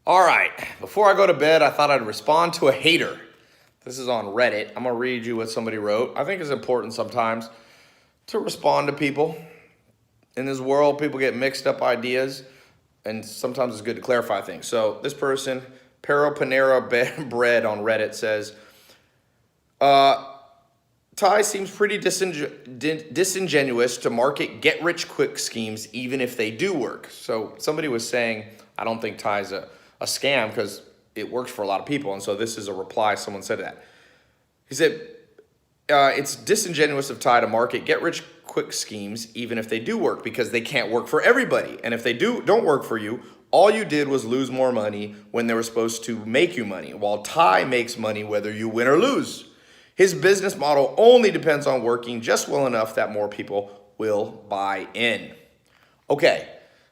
All right, before I go to bed, I thought I'd respond to a hater. This is on Reddit. I'm gonna read you what somebody wrote. I think it's important sometimes to respond to people. In this world, people get mixed up ideas, and sometimes it's good to clarify things. So this person, Pero Panera Bread on Reddit says, Tai seems pretty disingenuous to market get-rich-quick schemes even if they do work. So somebody was saying, I don't think Tai's a scam because it works for a lot of people. And so this is a reply. Someone said that. He said, it's disingenuous of Tai to market get-rich-quick schemes even if they do work because they can't work for everybody. And if they don't work for you, all you did was lose more money when they were supposed to make you money, while Tai makes money whether you win or lose. His business model only depends on working just well enough that more people will buy in. Okay.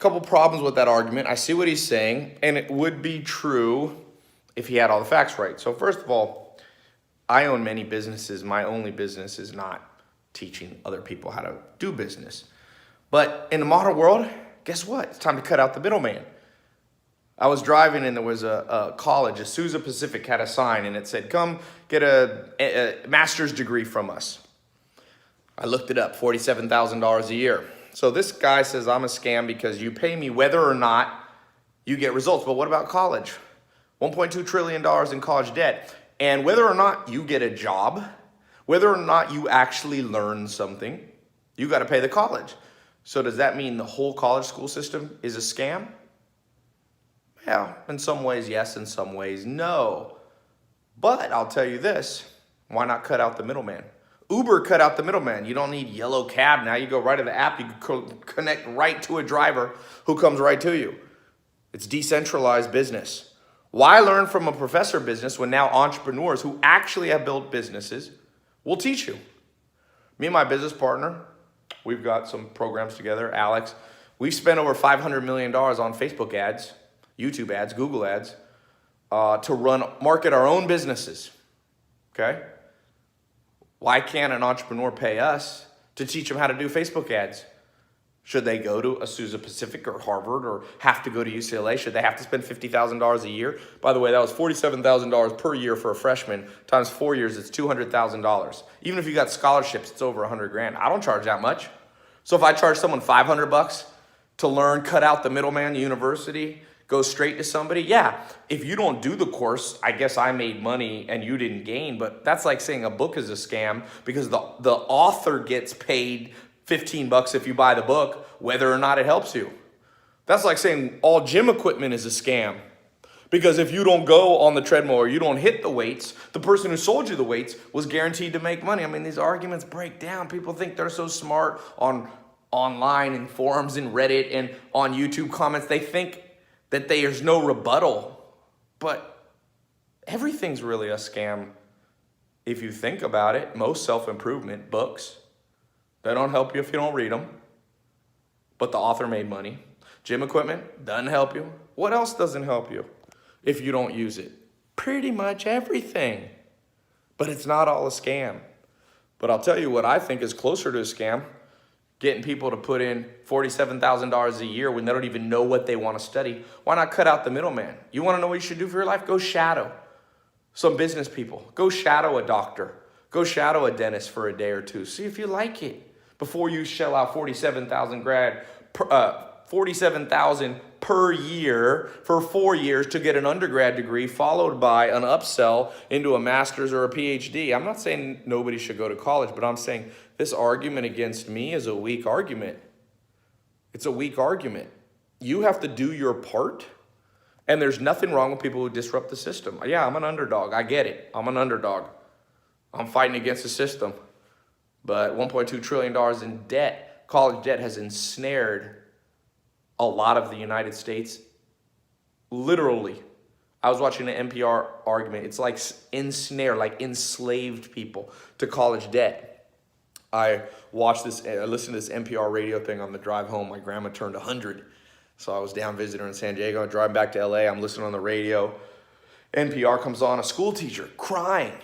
Couple problems with that argument. I see what he's saying, and it would be true if he had all the facts right. So first of all, I own many businesses. My only business is not teaching other people how to do business. But in the modern world, guess what? It's time to cut out the middleman. I was driving and there was a college, Azusa Pacific had a sign and it said, come get a master's degree from us. I looked it up, $47,000 a year. So this guy says I'm a scam because you pay me whether or not you get results. But what about college? $1.2 trillion in college debt. And whether or not you get a job, whether or not you actually learn something, you got to pay the college. So does that mean the whole college school system is a scam? Yeah, in some ways, yes. In some ways, no. But I'll tell you this, why not cut out the middleman? Uber cut out the middleman. You don't need yellow cab now. You go right to the app. You connect right to a driver who comes right to you. It's decentralized business. Why learn from a professor business when now entrepreneurs who actually have built businesses will teach you? Me and my business partner, we've got some programs together, Alex. We've spent over $500 million on Facebook ads, YouTube ads, Google ads, to market our own businesses, okay? Why can't an entrepreneur pay us to teach them how to do Facebook ads? Should they go to Azusa Pacific or Harvard or have to go to UCLA? Should they have to spend $50,000 a year? By the way, that was $47,000 per year for a freshman. Times 4 years, it's $200,000. Even if you got scholarships, it's over 100 grand. I don't charge that much. So if I charge someone $500 to learn, cut out the middleman, university, go straight to somebody, yeah, if you don't do the course, I guess I made money and you didn't gain, but that's like saying a book is a scam because the author gets paid $15 if you buy the book, whether or not it helps you. That's like saying all gym equipment is a scam because if you don't go on the treadmill or you don't hit the weights, the person who sold you the weights was guaranteed to make money. I mean, these arguments break down. People think they're so smart online and forums and Reddit and on YouTube comments. They think that there's no rebuttal, but everything's really a scam if you think about it. Most self-improvement books, they don't help you if you don't read them, but the author made money. Gym equipment doesn't help you. What else doesn't help you if you don't use it? Pretty much everything, but it's not all a scam. But I'll tell you what I think is closer to a scam. Getting people to put in $47,000 a year when they don't even know what they want to study. Why not cut out the middleman? You want to know what you should do for your life? Go shadow some business people. Go shadow a doctor. Go shadow a dentist for a day or two. See if you like it before you shell out $47,000 per year for 4 years to get an undergrad degree followed by an upsell into a master's or a PhD. I'm not saying nobody should go to college, but I'm saying this argument against me is a weak argument. It's a weak argument. You have to do your part, and there's nothing wrong with people who disrupt the system. Yeah, I'm an underdog. I get it. I'm an underdog. I'm fighting against the system. But $1.2 trillion in debt, college debt, has ensnared a lot of the United States. Literally. I was watching an NPR argument. It's like ensnare, like enslaved people to college debt. I listened to this NPR radio thing on the drive home. My grandma turned 100. So I was down visiting her in San Diego. I'm driving back to LA. I'm listening on the radio. NPR comes on, a school teacher crying.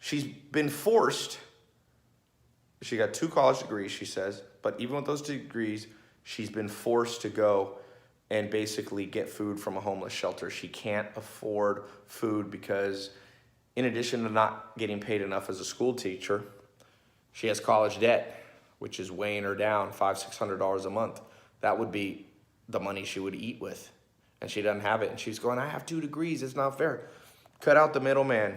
She's been forced. She got 2 college degrees, she says. But even with those degrees, she's been forced to go and basically get food from a homeless shelter. She can't afford food because in addition to not getting paid enough as a school teacher, she has college debt, which is weighing her down $500-600 a month. That would be the money she would eat with. And she doesn't have it. And she's going, I have 2 degrees. It's not fair. Cut out the middleman.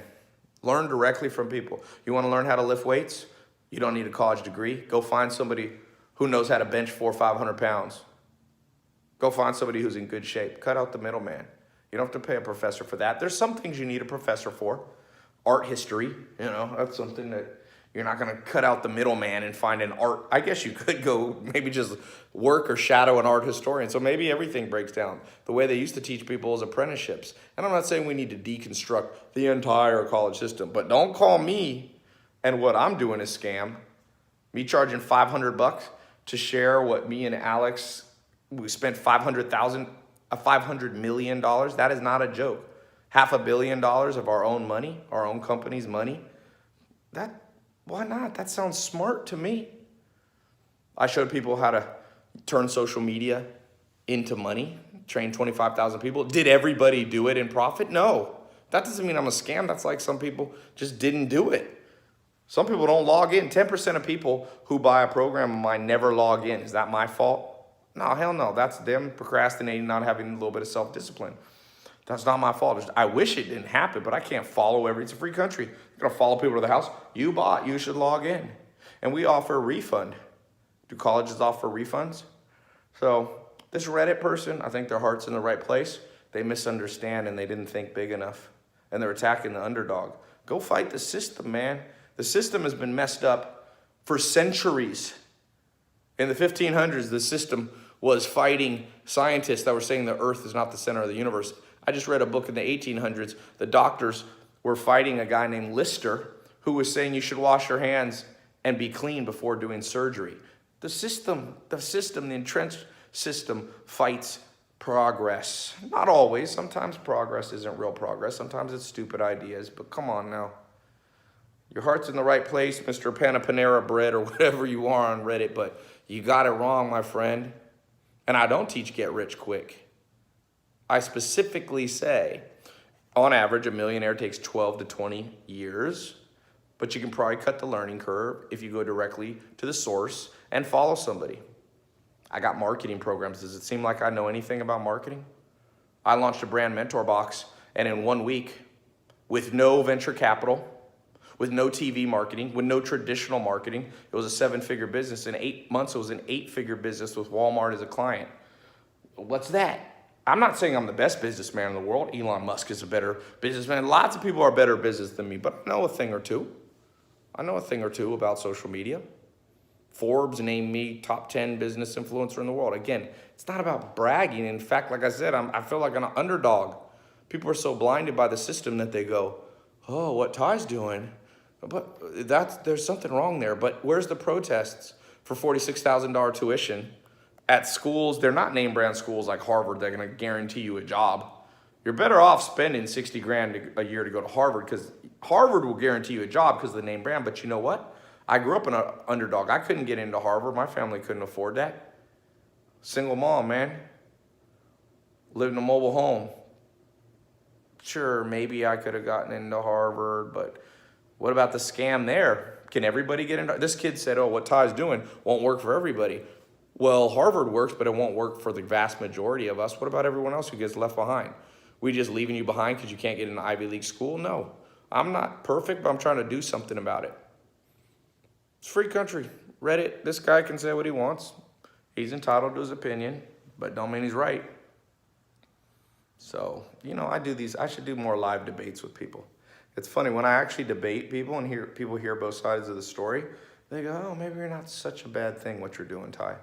Learn directly from people. You want to learn how to lift weights? You don't need a college degree. Go find somebody who knows how to bench 400 or 500 pounds. Go find somebody who's in good shape. Cut out the middleman. You don't have to pay a professor for that. There's some things you need a professor for. Art history, that's something that you're not going to cut out the middleman and find an art. I guess you could go maybe just work or shadow an art historian. So maybe everything breaks down the way they used to teach people as apprenticeships. And I'm not saying we need to deconstruct the entire college system, but don't call me and what I'm doing a scam. Me charging $500 to share what me and Alex, we spent $500 million. That is not a joke. $500 million of our own money, our own company's money. Why not? That sounds smart to me. I showed people how to turn social media into money, train 25,000 people. Did everybody do it in profit? No. That doesn't mean I'm a scam. That's like some people just didn't do it. Some people don't log in. 10% of people who buy a program of mine never log in. Is that my fault? No, hell no. That's them procrastinating, not having a little bit of self-discipline. That's not my fault. I wish it didn't happen, but I can't follow it's a free country. You're going to follow people to the house. You bought, you should log in. And we offer a refund. Do colleges offer refunds? So this Reddit person, I think their heart's in the right place. They misunderstand and they didn't think big enough. And they're attacking the underdog. Go fight the system, man. The system has been messed up for centuries. In the 1500s, the system was fighting scientists that were saying the earth is not the center of the universe. I just read a book in the 1800s. The doctors were fighting a guy named Lister who was saying you should wash your hands and be clean before doing surgery. The entrenched system fights progress. Not always. Sometimes progress isn't real progress. Sometimes it's stupid ideas. But come on now. Your heart's in the right place, Mr. Panera Bread or whatever you are on Reddit, but you got it wrong, my friend. And I don't teach get rich quick. I specifically say, on average, a millionaire takes 12 to 20 years, but you can probably cut the learning curve if you go directly to the source and follow somebody. I got marketing programs. Does it seem like I know anything about marketing? I launched a brand mentor box, and in 1 week, with no venture capital, with no TV marketing, with no traditional marketing, it was a 7-figure business. In 8 months, it was an 8-figure business with Walmart as a client. What's that? I'm not saying I'm the best businessman in the world. Elon Musk is a better businessman. Lots of people are better business than me, but I know a thing or two. I know a thing or two about social media. Forbes named me top 10 business influencer in the world. Again, it's not about bragging. In fact, like I said, I feel like an underdog. People are so blinded by the system that they go, oh, what Ty's doing? But there's something wrong there. But where's the protests for $46,000 tuition at schools? They're not name brand schools like Harvard. They're going to guarantee you a job. You're better off spending 60 grand a year to go to Harvard because Harvard will guarantee you a job because of the name brand. But you know what? I grew up in an underdog. I couldn't get into Harvard. My family couldn't afford that. Single mom, man. Lived in a mobile home. Sure, maybe I could have gotten into Harvard, but what about the scam there? Can everybody get into? This kid said, oh, what Ty's doing won't work for everybody. Well, Harvard works, but it won't work for the vast majority of us. What about everyone else who gets left behind? We just leaving you behind because you can't get into Ivy League school? No. I'm not perfect, but I'm trying to do something about it. It's a free country. Reddit, this guy can say what he wants. He's entitled to his opinion, but don't mean he's right. So, I should do more live debates with people. It's funny, when I actually debate people and people hear both sides of the story, they go, oh, maybe you're not such a bad thing what you're doing, Ty.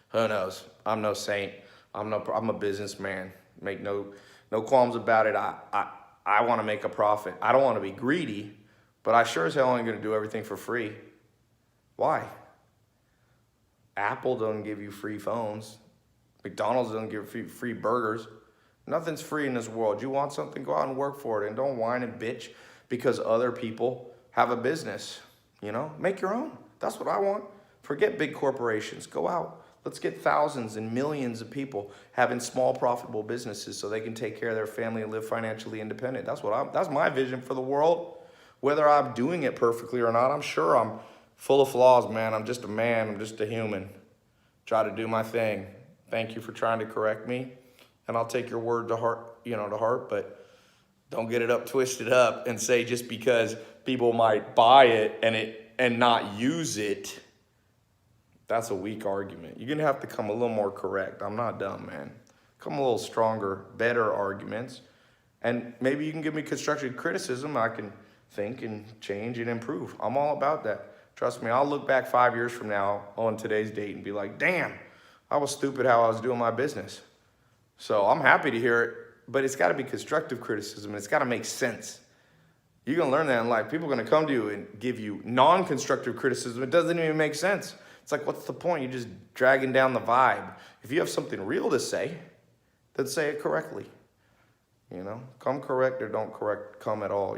Who knows? I'm no saint. I'm a businessman. Make no qualms about it. I want to make a profit. I don't want to be greedy, but I sure as hell ain't going to do everything for free. Why? Apple doesn't give you free phones. McDonald's doesn't give you free burgers. Nothing's free in this world. You want something, go out and work for it. And don't whine and bitch because other people have a business. Make your own. That's what I want. Forget big corporations. Go out. Let's get thousands and millions of people having small profitable businesses so they can take care of their family and live financially independent. That's my vision for the world. Whether I'm doing it perfectly or not, I'm sure I'm full of flaws, man. I'm just a man. I'm just a human. Try to do my thing. Thank you for trying to correct me. And I'll take your word to heart, but don't get it up twisted up and say just because people might buy it and not use it, that's a weak argument. You're gonna have to come a little more correct. I'm not dumb, man. Come a little stronger, better arguments. And maybe you can give me constructive criticism. I can think and change and improve. I'm all about that. Trust me, I'll look back 5 years from now on today's date and be like, damn, I was stupid how I was doing my business. So I'm happy to hear it, but it's gotta be constructive criticism. It's gotta make sense. You're gonna learn that in life. People are gonna come to you and give you non-constructive criticism. It doesn't even make sense. It's like, what's the point? You're just dragging down the vibe. If you have something real to say, then say it correctly. Come correct or don't come at all,